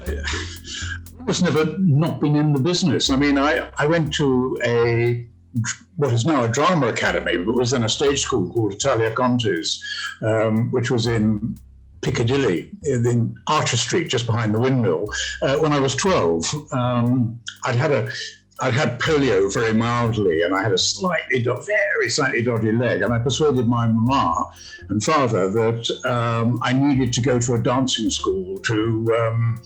I was never not been in the business. I mean, I went to what is now a drama academy, but was then a stage school called Italia Conti's, which was in Piccadilly, in Archer Street, just behind the windmill. When I was 12, I'd had polio very mildly, and I had a very slightly dodgy leg, and I persuaded my mama and father that I needed to go to a dancing school to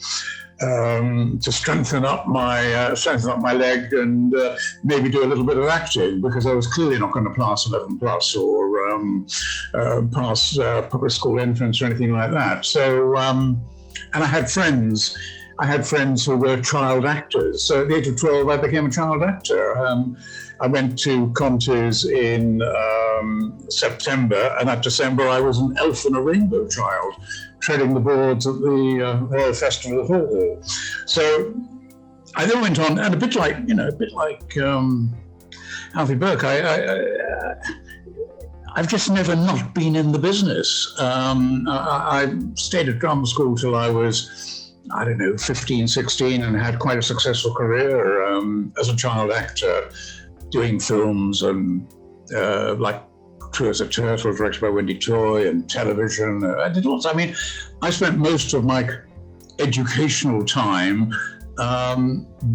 strengthen up my leg and maybe do a little bit of acting, because I was clearly not going to pass 11 plus or pass public school entrance or anything like that. So, and I had friends who were child actors. So at the age of 12, I became a child actor. I went to Conti's in September, and that December I was an elf and a rainbow child, treading the boards at the Royal Festival Hall. So I then went on, and a bit like Alfred Burke, I've just never not been in the business. I stayed at drama school till I was, 15, 16, and had quite a successful career as a child actor, doing films and like True as a Turtle, directed by Wendy Toy, and television. I did lots. I mean, I spent most of my educational time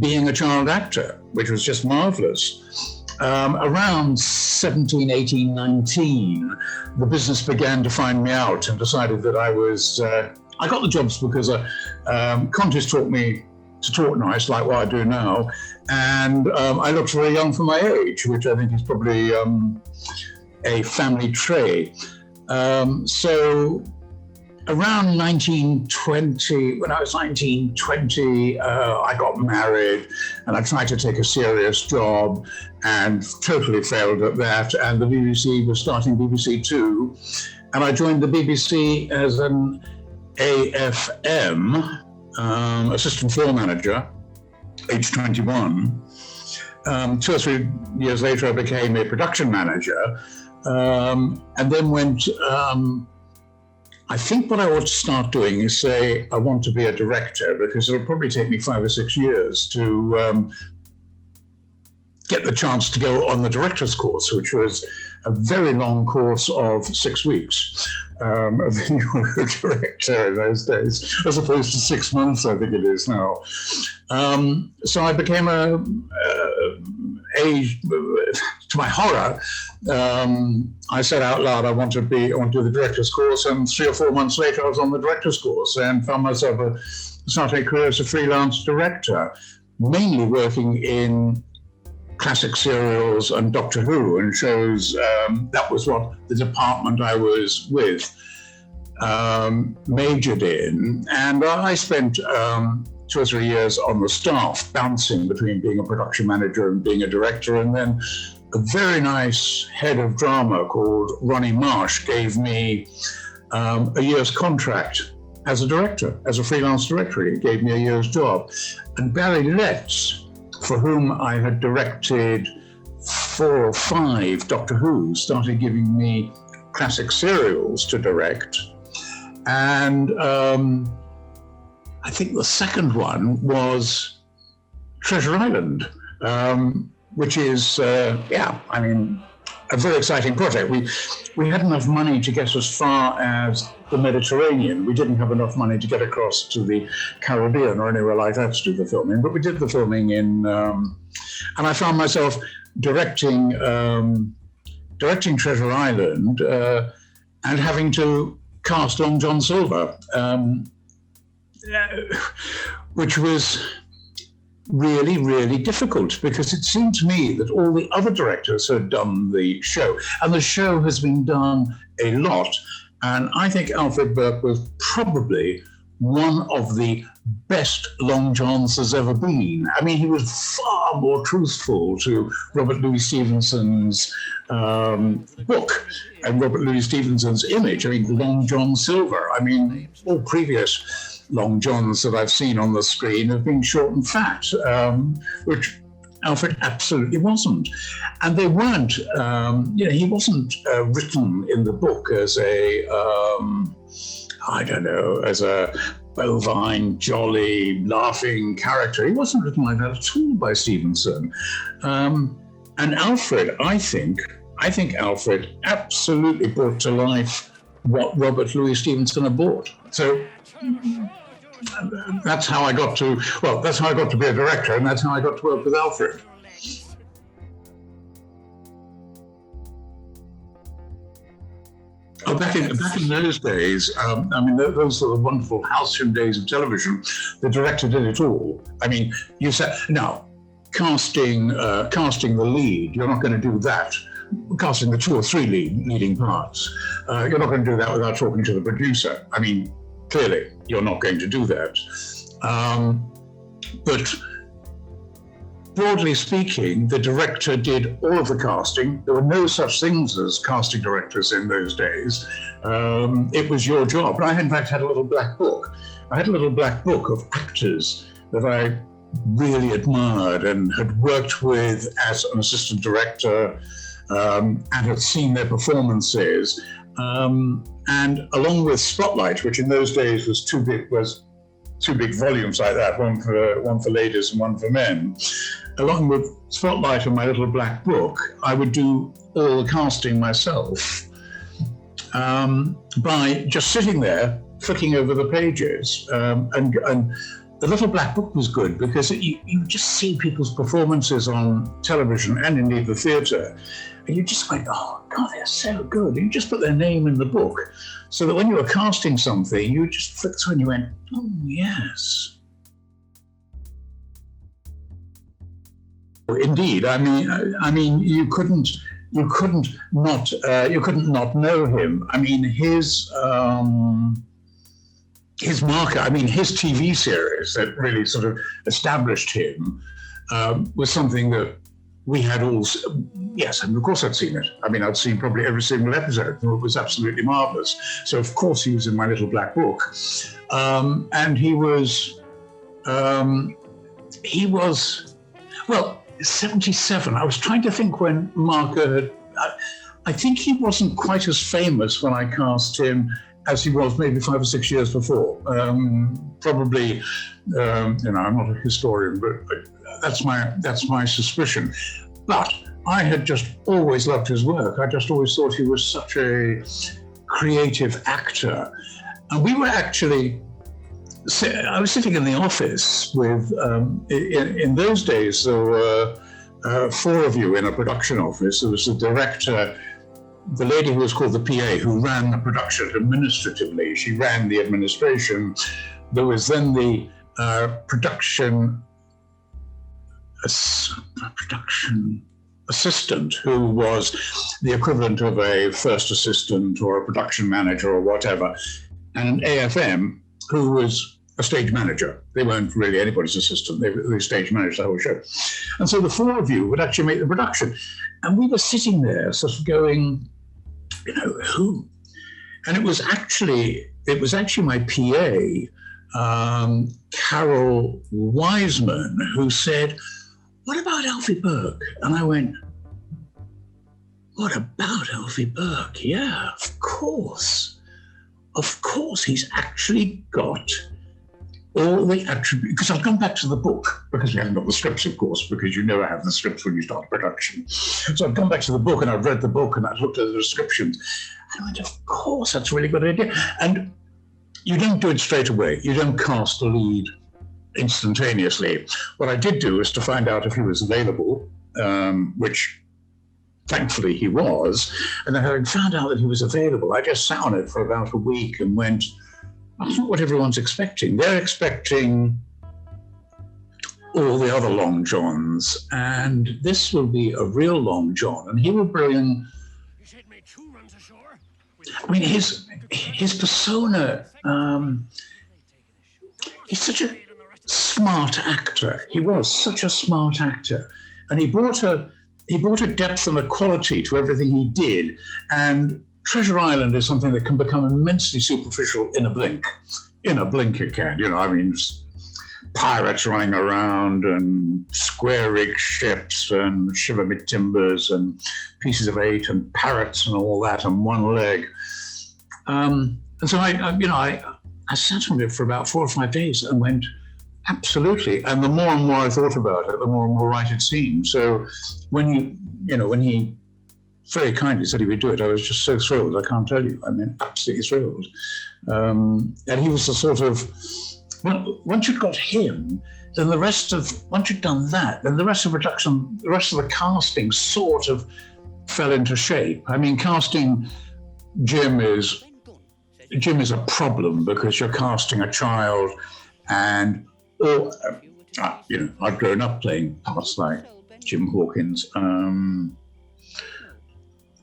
being a child actor, which was just marvelous. Around 17, 18, 19, the business began to find me out and decided that I got the jobs because Conti's taught me to talk nice, like what I do now, and I looked very young for my age, which I think is probably a family trait. So around 1920, when I was 19, 20, I got married, and I tried to take a serious job and totally failed at that. And the BBC was starting BBC Two, and I joined the BBC as an AFM, assistant floor manager, age 21. 2 or 3 years later, I became a production manager, and then went, I think what I ought to start doing is say, I want to be a director, because it'll probably take me 5 or 6 years to get the chance to go on the director's course, which was a very long course of 6 weeks. Of being a director in those days, as opposed to 6 months, I think it is now. So I became to my horror, I said out loud, I want to do the director's course, and 3 or 4 months later, I was on the director's course and found myself starting a career as a freelance director, mainly working in classic serials and Doctor Who and shows. That was what the department I was with majored in. And I spent 2 or 3 years on the staff, bouncing between being a production manager and being a director. And then a very nice head of drama called Ronnie Marsh gave me a year's contract as a director, as a freelance director. He gave me a year's job. And Barry Letts, for whom I had directed 4 or 5 Doctor Who, started giving me classic serials to direct. And I think the second one was Treasure Island, which is, a very exciting project. We had enough money to get as far as the Mediterranean. We didn't have enough money to get across to the Caribbean or anywhere like that to do the filming, but we did the filming in, and I found myself directing Treasure Island and having to cast Long John Silver, which was really, really difficult, because it seemed to me that all the other directors had done the show, and the show has been done a lot. And I think Alfred Burke was probably one of the best Long Johns there's ever been. I mean, he was far more truthful to Robert Louis Stevenson's book and Robert Louis Stevenson's image. I mean, Long John Silver. I mean, all previous Long Johns that I've seen on the screen have been short and fat, which Alfred absolutely wasn't. And they weren't, he wasn't written in the book as as a bovine, jolly, laughing character. He wasn't written like that at all by Stevenson. And Alfred, I think Alfred absolutely brought to life what Robert Louis Stevenson had brought. So that's how I got to be a director, and that's how I got to work with Alfred. Oh, back in those days, those are the wonderful halcyon days of television. The director did it all. I mean, you said, now, casting the lead, you're not going to do that. Casting the 2 or 3 leading parts, you're not going to do that without talking to the producer. I mean, clearly, you're not going to do that. But broadly speaking, the director did all of the casting. There were no such things as casting directors in those days. It was your job. And I, in fact, had a little black book. I had a little black book of actors that I really admired and had worked with as an assistant director, and had seen their performances. And along with Spotlight, which in those days was two big volumes like that, one for ladies and one for men. Along with Spotlight and my little black book, I would do all the casting myself by just sitting there, flicking over the pages. And the little black book was good because you just see people's performances on television and indeed the theatre, and you just went, oh God, they're so good. And you just put their name in the book, so that when you were casting something, you just flicked through and you went, oh yes. Indeed, I mean, you couldn't not know him. I mean, his marker, I mean, his TV series that really sort of established him was something that we had all, yes, and of course I'd seen it. I mean, I'd seen probably every single episode. It was absolutely marvelous. So of course he was in my little black book. And he was, well, 77. I was trying to think when Marker had, I think he wasn't quite as famous when I cast him as he was maybe 5 or 6 years before. Probably, I'm not a historian, but that's my suspicion. But I had just always loved his work. I just always thought he was such a creative actor. And we were actually, I was sitting in the office with, in those days, there were 4 of you in a production office. There was the director, the lady who was called the PA, who ran the production administratively. She ran the administration. There was then the production assistant, who was the equivalent of a first assistant or a production manager or whatever, and an AFM, who was a stage manager. They weren't really anybody's assistant. They stage managed the whole show. And so the 4 of you would actually make the production. And we were sitting there sort of going, who? And it was actually my PA, Carol Wiseman, who said, what about Alfie Burke? And I went, what about Alfie Burke? Yeah, of course. Of course, he's actually got all the attributes, because I've gone back to the book, because we haven't got the scripts, of course, because you never have the scripts when you start production. So I've gone back to the book and I've read the book and I've looked at the descriptions. And I went, of course, that's a really good idea. And you don't do it straight away. You don't cast the lead instantaneously. What I did do is to find out if he was available, which thankfully he was. And then having found out that he was available, I just sat on it for about a week and went, that's not what everyone's expecting. They're expecting all the other Long Johns, and this will be a real Long John, and he will bring, I mean, his persona, he's such a smart actor. He was such a smart actor, and he brought a depth and a quality to everything he did, and Treasure Island is something that can become immensely superficial in a blink. In a blink it can, pirates running around and square-rigged ships and shiver-mid timbers and pieces of 8 and parrots and all that and one leg. And so I I sat on it for about 4 or 5 days and went, absolutely. And the more and more I thought about it, the more and more right it seemed. So when he very kindly said he would do it, I was just so thrilled. I can't tell you. I mean, absolutely thrilled. And he was the sort of, well, once you'd got him, then once you'd done that, then the rest of production, the rest of the casting sort of fell into shape. I mean, casting Jim is a problem because you're casting a child, and I've grown up playing parts like Jim Hawkins.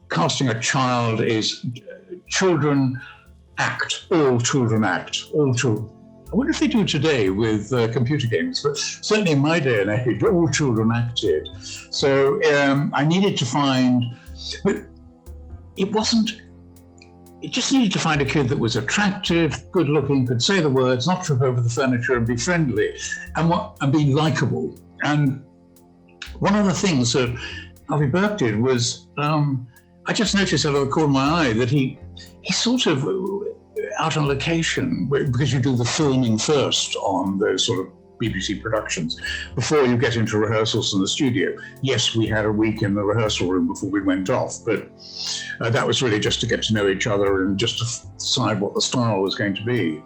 Casting a child is children act, all children act, all children. I wonder if they do today with computer games, but certainly in my day and age, all children acted. So I needed to find, but it just needed to find a kid that was attractive, good looking, could say the words, not trip over the furniture and be friendly and be likable. And one of the things that Alfred Burke did was, I just noticed out of the corner of my eye that he sort of, out on location, because you do the filming first on those sort of BBC productions before you get into rehearsals in the studio. Yes, we had a week in the rehearsal room before we went off, but that was really just to get to know each other and just to decide what the style was going to be.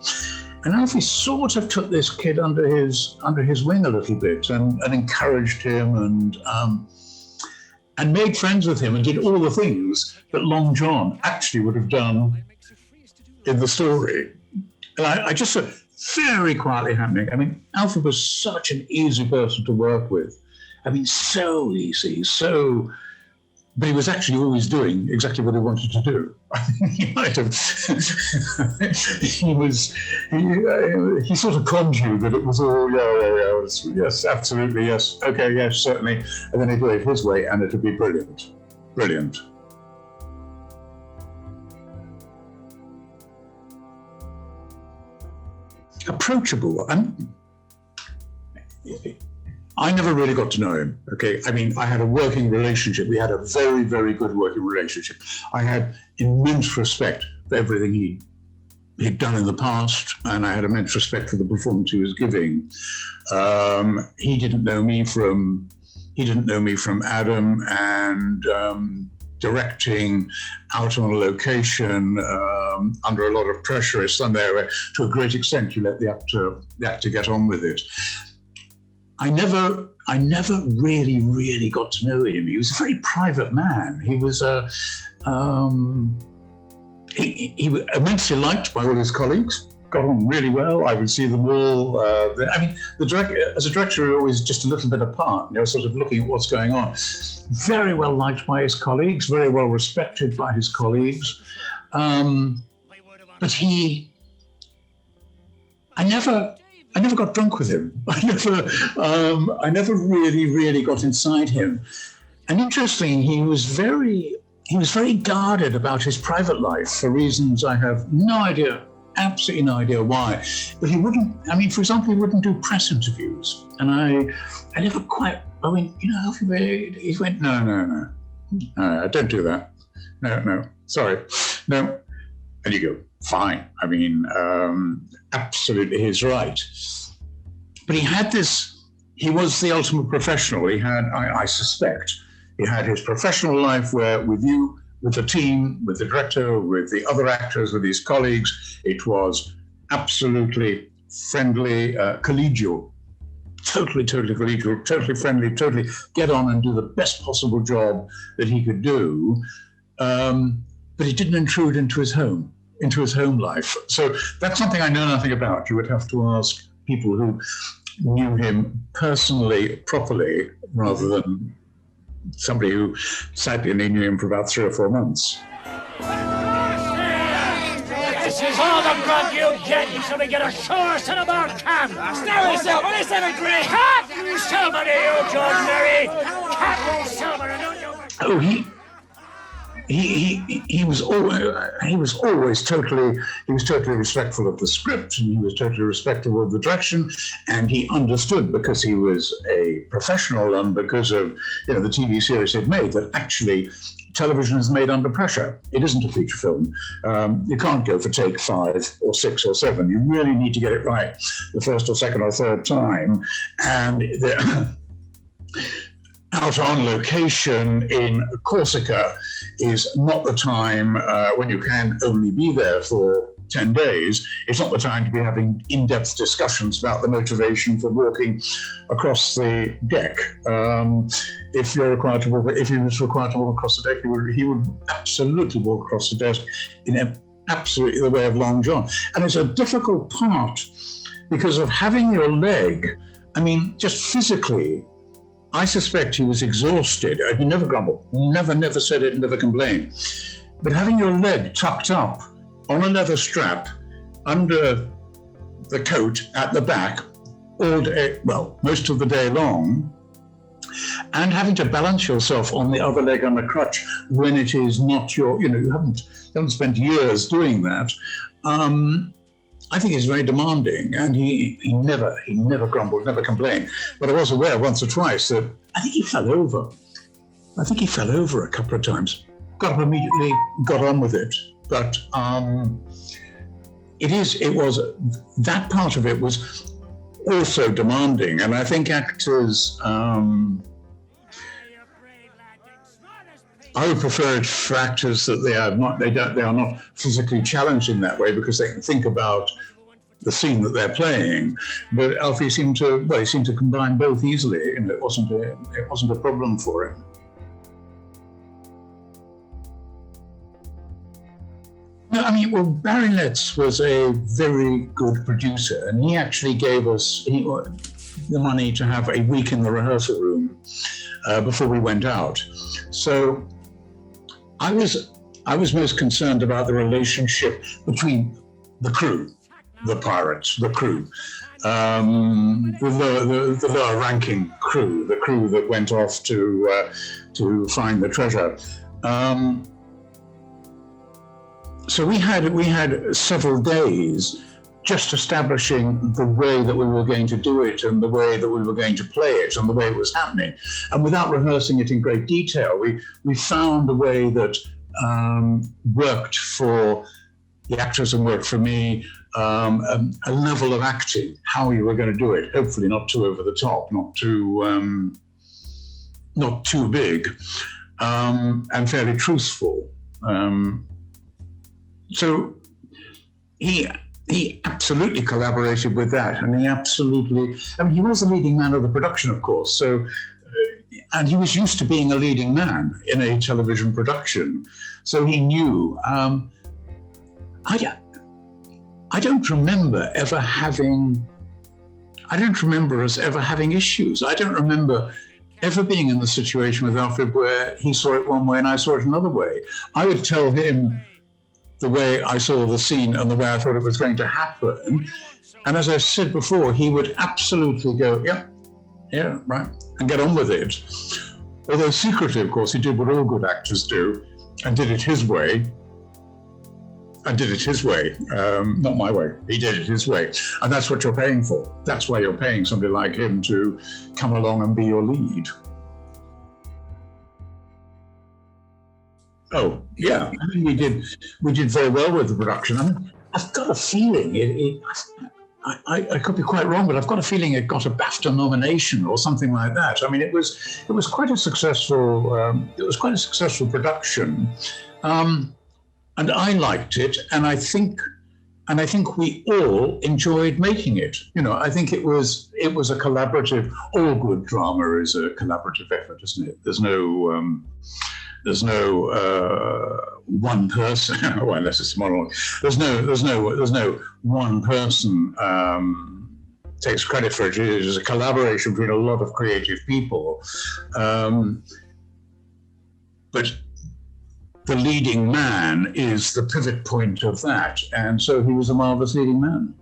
And Alfie sort of took this kid under his wing a little bit and encouraged him and made friends with him and did all the things that Long John actually would have done in the story. And I just said, very quietly happening. I mean, Alfred was such an easy person to work with. I mean, so easy, but he was actually always doing exactly what he wanted to do. I think he might have, he sort of conned you that it was all, yes, absolutely, yes, okay, yes, certainly. And then he'd do it his way and it'd be brilliant, brilliant. Approachable. I never really got to know him, okay? I mean, I had a working relationship. We had a very, very good working relationship. I had immense respect for everything he'd done in the past, and I had immense respect for the performance he was giving. He didn't know me from Adam, and directing out on a location under a lot of pressure is somewhere where, to a great extent, you let the actor get on with it. I never really got to know him. He was a very private man. He was he was immensely liked by all his colleagues. Got on really well. I would see them all. The director, as a director, you're always just a little bit apart, sort of looking at what's going on. Very well liked by his colleagues, very well respected by his colleagues. But I never got drunk with him. I never really got inside him. And interestingly, he was very guarded about his private life for reasons I have no idea. Absolutely no idea why, but he wouldn't. I mean, for example, he wouldn't do press interviews, and I never quite. I went, he went, no, I don't do that. No, sorry, no. And you go, fine. I mean, absolutely, he's right. But he had this. He was the ultimate professional. He had, I suspect, he had his professional life where with you. With the team, with the director, with the other actors, with his colleagues, it was absolutely friendly, collegial, totally collegial, totally friendly, totally get on and do the best possible job that he could do. But he didn't intrude into his home life. So that's something I know nothing about. You would have to ask people who knew him personally, properly, rather than somebody who sadly only knew him for about 3 or 4 months. This is all the grub you get until we get a shore set about camp. Now yourself, what is that agree? Captain Silver to you, John Murray. Captain Silver, don't you? Oh, he was always totally respectful of the script, and he was totally respectful of the direction, and he understood, because he was a professional and because of the TV series he'd made, that actually television is made under pressure. It isn't a feature film. You can't go for take 5 or 6 or 7. You really need to get it right the first or second or third time. And they're out on location in Corsica is not the time when you can only be there for 10 days. It's not the time to be having in-depth discussions about the motivation for walking across the deck. If he was required to walk across the deck, he would absolutely walk across the desk in absolutely the way of Long John. And it's a difficult part because of having your leg, I mean, just physically, I suspect he was exhausted. He never grumbled, never said it, never complained. But having your leg tucked up on a leather strap under the coat at the back all day, well, most of the day long, and having to balance yourself on the other leg on a crutch when it is not your, you haven't spent years doing that. I think it's very demanding, and he never grumbled, never complained. But I was aware once or twice that I think he fell over. I think he fell over a couple of times. Got up immediately, got on with it. But that part of it was also demanding, and I think actors. I would prefer it for actors that they are not physically challenged in that way, because they can think about the scene that they're playing. But Alfie seemed to combine both easily, and it wasn't a problem for him. I mean, well, Barry Letts was a very good producer, and he actually gave us the money to have a week in the rehearsal room before we went out. So I was most concerned about the relationship between the crew, the pirates, the crew, the lower ranking crew, the crew that went off to find the treasure. So we had several days just establishing the way that we were going to do it, and the way that we were going to play it, and the way it was happening. And without rehearsing it in great detail, we found a way that worked for the actors and worked for me, a level of acting, how we were going to do it, hopefully not too over the top, not too big, and fairly truthful. So he absolutely collaborated with that, and he was the leading man of the production, of course. So, and he was used to being a leading man in a television production, so he knew. I don't remember us ever having issues. I don't remember ever being in the situation with Alfred where he saw it one way and I saw it another way. I would tell him the way I saw the scene and the way I thought it was going to happen. And as I said before, he would absolutely go, yeah, right, and get on with it. Although secretly, of course, he did what all good actors do and did it his way. Not my way. He did it his way. And that's what you're paying for. That's why you're paying somebody like him to come along and be your lead. Oh, yeah. I mean, we did very well with the production. I mean, I've got a feeling I could be quite wrong, but I've got a feeling it got a BAFTA nomination or something like that. I mean, it was quite a successful production, and I liked it, and I think we all enjoyed making it. I think it was a collaborative. All good drama is a collaborative effort, isn't it? There's no one person. Well, unless it's moral. There's no one person takes credit for it. It is a collaboration between a lot of creative people. But the leading man is the pivot point of that, and so he was a marvelous leading man.